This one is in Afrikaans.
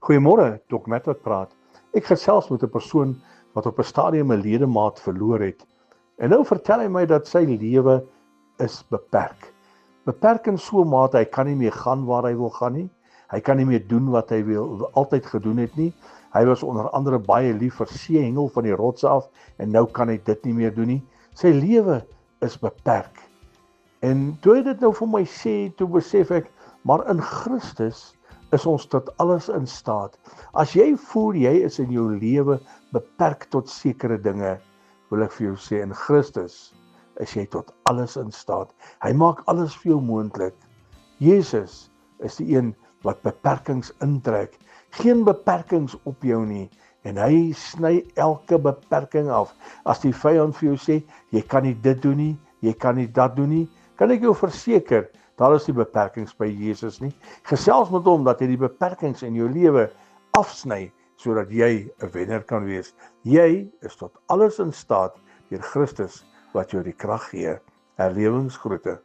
Goeiemôre, Dok Matt wat praat. Ek gesels met 'n persoon wat op 'n stadium 'n ledemaat verloor het. En nou vertel hy my dat sy lewe is beperk. Beperk in so 'n mate hy kan nie meer gaan waar hy wil gaan nie. Hy kan nie meer doen wat hy altyd gedoen het nie. Hy was onder andere baie lief vir seehengel van die rots af en nou kan hy dit nie meer doen nie. Sy lewe is beperk. En toe hy dit nou vir my sê, toe besef ek, maar in Christus is ons tot alles in staat. As jy voel jy is in jou lewe beperk tot sekere dinge, wil ek vir jou sê, in Christus is jy tot alles in staat. Hy maak alles vir jou moontlik. Jesus is die een wat beperkings intrek. Geen beperkings op jou nie. En hy sny elke beperking af. As die vyand vir jou sê, jy kan nie dit doen nie, jy kan nie dat doen nie, kan ek jou verseker, daar is die beperkings by Jesus nie. Gesels met hom dat hy die beperkings in jou lewe afsny, sodat jy 'n wenner kan wees. Jy is tot alles in staat deur Christus wat jou die krag gee. Herlewingsgroete.